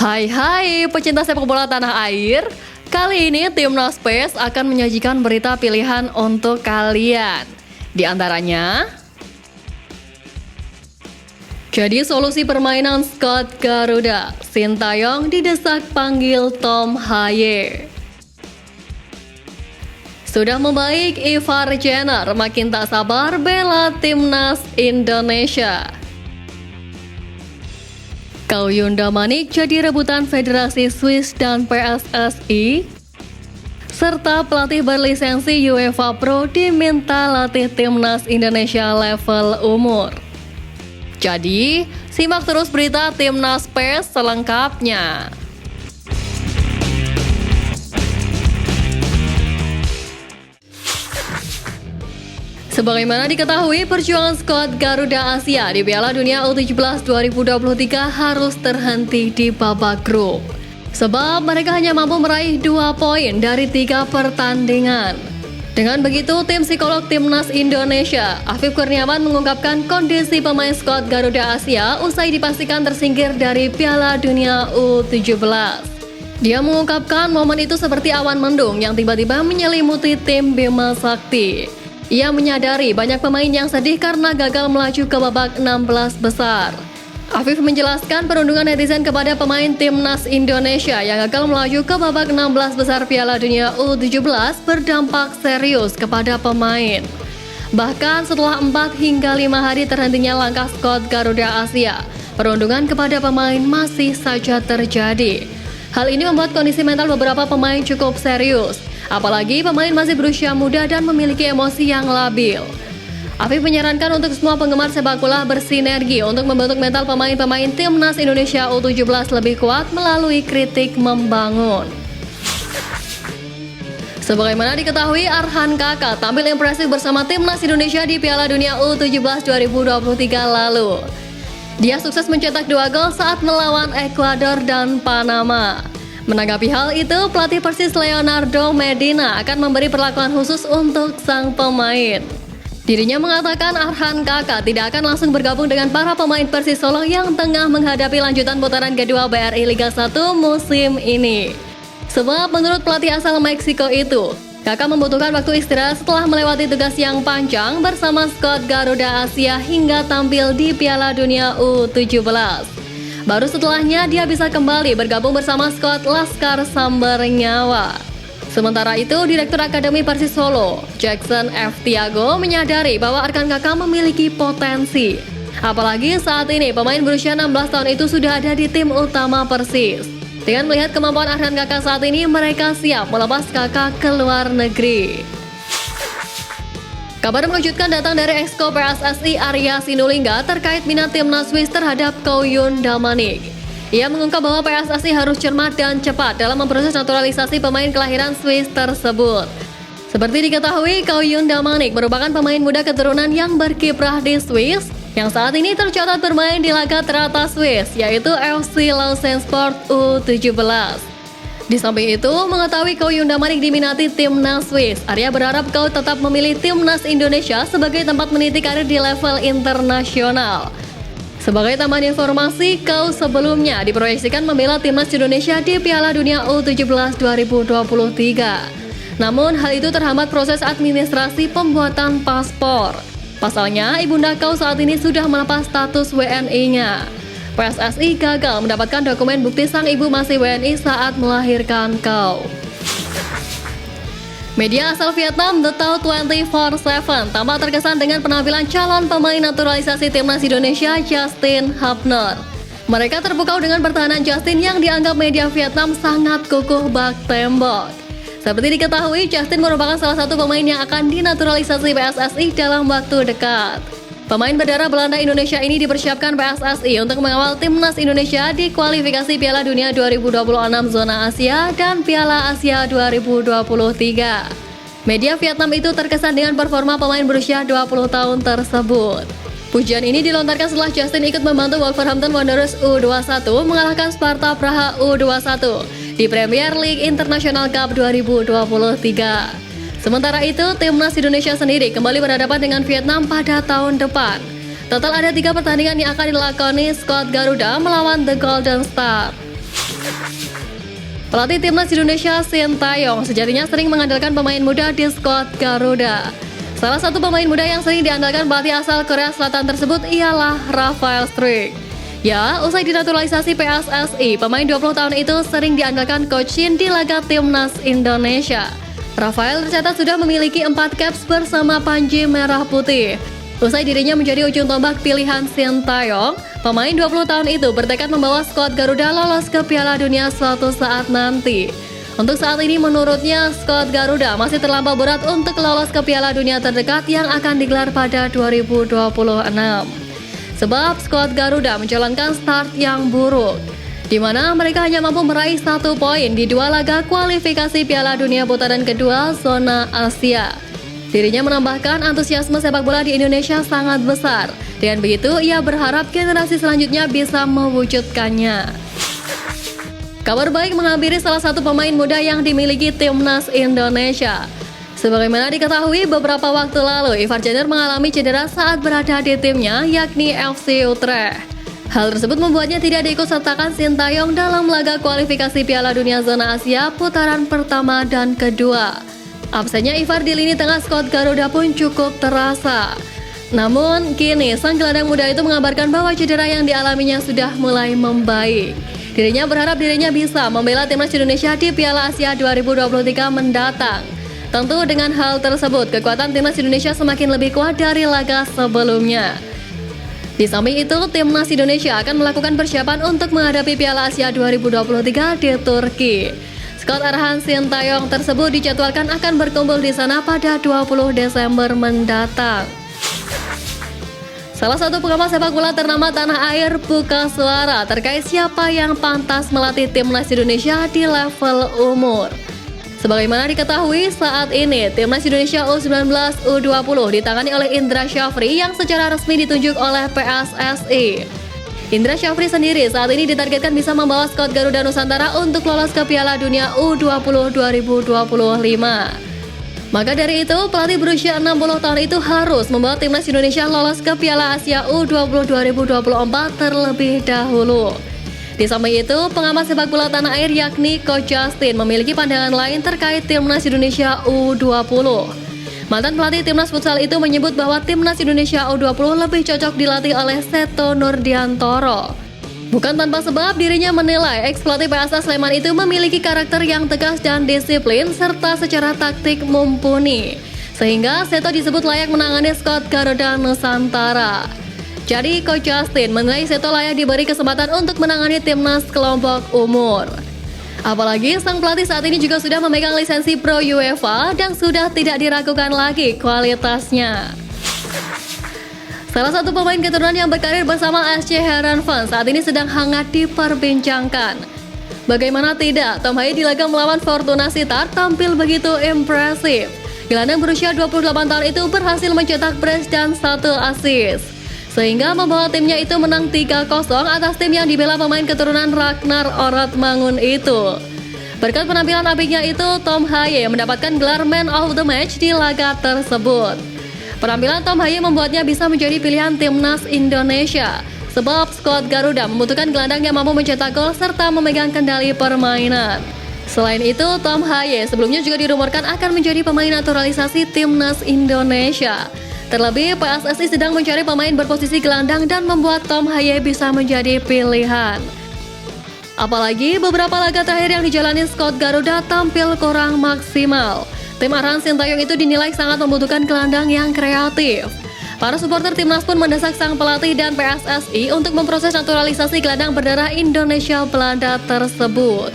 Hai pecinta sepak bola tanah air. Kali ini Timnas PES akan menyajikan berita pilihan untuk kalian. Di antaranya, jadi solusi permainan skuad Garuda, Sintayong didesak panggil Tom Haye. Sudah membaik, Ivar Jenner makin tak sabar bela Timnas Indonesia. Kaoyun Damanik jadi rebutan Federasi Swiss dan PSSI, serta pelatih berlisensi UEFA Pro diminta latih Timnas Indonesia level umur. Jadi, simak terus berita Timnas PES selengkapnya. Sebagaimana diketahui, perjuangan skuad Garuda Asia di Piala Dunia U17 2023 harus terhenti di babak grup. Sebab mereka hanya mampu meraih 2 poin dari 3 pertandingan. Dengan begitu, tim psikolog Timnas Indonesia, Afif Kurniawan, mengungkapkan kondisi pemain skuad Garuda Asia usai dipastikan tersingkir dari Piala Dunia U17. Dia mengungkapkan momen itu seperti awan mendung yang tiba-tiba menyelimuti tim Bima Sakti. Ia menyadari banyak pemain yang sedih karena gagal melaju ke babak 16 besar. Afif menjelaskan perundungan netizen kepada pemain Timnas Indonesia yang gagal melaju ke babak 16 besar Piala Dunia U17 berdampak serius kepada pemain. Bahkan setelah 4 hingga 5 hari terhentinya langkah skuad Garuda Asia, perundungan kepada pemain masih saja terjadi. Hal ini membuat kondisi mental beberapa pemain cukup serius, apalagi pemain masih berusia muda dan memiliki emosi yang labil. Afif menyarankan untuk semua penggemar sepak bola bersinergi untuk membentuk mental pemain-pemain Timnas Indonesia U17 lebih kuat melalui kritik membangun. Sebagaimana diketahui, Arhan Kakak tampil impresif bersama Timnas Indonesia di Piala Dunia U17 2023 lalu. Dia sukses mencetak 2 gol saat melawan Ekuador dan Panama. Menanggapi hal itu, pelatih Persis Leonardo Medina akan memberi perlakuan khusus untuk sang pemain. Dirinya mengatakan Arhan Kakak tidak akan langsung bergabung dengan para pemain Persis Solo yang tengah menghadapi lanjutan putaran kedua BRI Liga 1 musim ini. Sebab menurut pelatih asal Meksiko itu, Kakak membutuhkan waktu istirahat setelah melewati tugas yang panjang bersama skuad Garuda Asia hingga tampil di Piala Dunia U17. Baru setelahnya dia bisa kembali bergabung bersama skuad Laskar Sambar Nyawa. Sementara itu, Direktur Akademi Persis Solo, Jackson F. Tiago, menyadari bahwa Arhan Kakak memiliki potensi. Apalagi saat ini pemain berusia 16 tahun itu sudah ada di tim utama Persis. Dengan melihat kemampuan Arhan Kakak saat ini, mereka siap melepas Kakak ke luar negeri. Kabar mengejutkan datang dari Exco PSSI Arya Sinulinga terkait minat Timnas Swiss terhadap Kaoyun Damanik. Ia mengungkap bahwa PSSI harus cermat dan cepat dalam memproses naturalisasi pemain kelahiran Swiss tersebut. Seperti diketahui, Kaoyun Damanik merupakan pemain muda keturunan yang berkiprah di Swiss, yang saat ini tercatat bermain di laga teratas Swiss, yaitu FC Lausanne Sport U17. Di samping itu, mengetahui Kaoyun Damanik diminati Timnas Swiss, Arya berharap kau tetap memilih Timnas Indonesia sebagai tempat meniti karir di level internasional. Sebagai tambahan informasi, kau sebelumnya diproyeksikan membela Timnas Indonesia di Piala Dunia U17 2023. Namun, hal itu terhambat proses administrasi pembuatan paspor. Pasalnya, ibunda kau saat ini sudah melepas status WNI-nya. PSSI gagal mendapatkan dokumen bukti sang ibu masih WNI saat melahirkan kau. Media asal Vietnam The Tao 24/7 tampak terkesan dengan penampilan calon pemain naturalisasi Timnas Indonesia Justin Hubner. Mereka terpukau dengan pertahanan Justin yang dianggap media Vietnam sangat kukuh bak tembok. Seperti diketahui, Justin merupakan salah satu pemain yang akan dinaturalisasi PSSI dalam waktu dekat. Pemain berdarah Belanda Indonesia ini dipersiapkan PSSI untuk mengawal Timnas Indonesia di kualifikasi Piala Dunia 2026 zona Asia dan Piala Asia 2023. Media Vietnam itu terkesan dengan performa pemain berusia 20 tahun tersebut. Pujian ini dilontarkan setelah Justin ikut membantu Wolverhampton Wanderers U21 mengalahkan Sparta Praha U21 di Premier League International Cup 2023. Sementara itu, Timnas Indonesia sendiri kembali berhadapan dengan Vietnam pada tahun depan. Total ada 3 pertandingan yang akan dilakoni skuad Garuda melawan The Golden Star. Pelatih Timnas Indonesia Sintayong sejatinya sering mengandalkan pemain muda di skuad Garuda. Salah satu pemain muda yang sering diandalkan pelatih asal Korea Selatan tersebut ialah Rafael Struijk. Ya, usai dinaturalisasi PSSI, pemain 20 tahun itu sering diandalkan Coach Shin di laga Timnas Indonesia. Rafael tercatat sudah memiliki 4 caps bersama Panji Merah Putih. Usai dirinya menjadi ujung tombak pilihan Sintayong, pemain 20 tahun itu bertekad membawa skuad Garuda lolos ke Piala Dunia suatu saat nanti. Untuk saat ini menurutnya skuad Garuda masih terlampau berat untuk lolos ke Piala Dunia terdekat yang akan digelar pada 2026. Sebab skuad Garuda menjalankan start yang buruk, di mana mereka hanya mampu meraih 1 poin di 2 laga kualifikasi Piala Dunia putaran kedua zona Asia. Dirinya menambahkan antusiasme sepak bola di Indonesia sangat besar. Dengan begitu, ia berharap generasi selanjutnya bisa mewujudkannya. Kabar baik menghampiri salah satu pemain muda yang dimiliki Timnas Indonesia. Sebagaimana diketahui, beberapa waktu lalu Ivar Jenner mengalami cedera saat berada di timnya, yakni FC Utrecht. Hal tersebut membuatnya tidak diikutsertakan Sintayong dalam laga kualifikasi Piala Dunia zona Asia putaran pertama dan kedua. Absennya Ivar di lini tengah skuad Garuda pun cukup terasa. Namun, kini sang gelandang muda itu mengabarkan bahwa cedera yang dialaminya sudah mulai membaik. Dirinya berharap dirinya bisa membela Timnas Indonesia di Piala Asia 2023 mendatang. Tentu dengan hal tersebut, kekuatan Timnas Indonesia semakin lebih kuat dari laga sebelumnya. Di samping itu, Timnas Indonesia akan melakukan persiapan untuk menghadapi Piala Asia 2023 di Turki. Skuad arahan Sintayong tersebut dijadwalkan akan berkumpul di sana pada 20 Desember mendatang. Salah satu pengamat sepak bola ternama tanah air buka suara terkait siapa yang pantas melatih Timnas Indonesia di level umur. Sebagaimana diketahui, saat ini Timnas Indonesia U19 U20 ditangani oleh Indra Syafri yang secara resmi ditunjuk oleh PSSI. Indra Syafri sendiri saat ini ditargetkan bisa membawa skuad Garuda Nusantara untuk lolos ke Piala Dunia U20 2025. Maka dari itu, pelatih berusia 60 tahun itu harus membawa Timnas Indonesia lolos ke Piala Asia U20 2024 terlebih dahulu. Di samping itu, pengamat sepak bola tanah air yakni Coach Justin memiliki pandangan lain terkait Timnas Indonesia U20. Mantan pelatih Timnas Futsal itu menyebut bahwa Timnas Indonesia U20 lebih cocok dilatih oleh Seto Nurdiantoro. Bukan tanpa sebab, dirinya menilai ex-pelatih PSS Sleman itu memiliki karakter yang tegas dan disiplin serta secara taktik mumpuni. Sehingga Seto disebut layak menangani skuad Garuda Nusantara. Jadi Coach Justin menilai Seto layak diberi kesempatan untuk menangani timnas kelompok umur. Apalagi sang pelatih saat ini juga sudah memegang lisensi Pro UEFA dan sudah tidak diragukan lagi kualitasnya. Salah satu pemain keturunan yang berkarir bersama SC Heerenveen saat ini sedang hangat diperbincangkan. Bagaimana tidak, Tom Haye di laga melawan Fortuna Sittard tampil begitu impresif. Gelandang berusia 28 tahun itu berhasil mencetak brace dan 1 assist, sehingga membawa timnya itu menang 3-0 atas tim yang dibela pemain keturunan Ragnar Orotmangun itu. Berkat penampilan apiknya itu, Tom Haye mendapatkan gelar Man of the Match di laga tersebut. Penampilan Tom Haye membuatnya bisa menjadi pilihan Timnas Indonesia, sebab skuad Garuda membutuhkan gelandang yang mampu mencetak gol serta memegang kendali permainan. Selain itu, Tom Haye sebelumnya juga dirumorkan akan menjadi pemain naturalisasi Timnas Indonesia. Terlebih, PSSI sedang mencari pemain berposisi gelandang dan membuat Tom Haye bisa menjadi pilihan. Apalagi beberapa laga terakhir yang dijalani skuad Garuda tampil kurang maksimal. Tim arahan Sintayong itu dinilai sangat membutuhkan gelandang yang kreatif. Para supporter timnas pun mendesak sang pelatih dan PSSI untuk memproses naturalisasi gelandang berdarah Indonesia Belanda tersebut.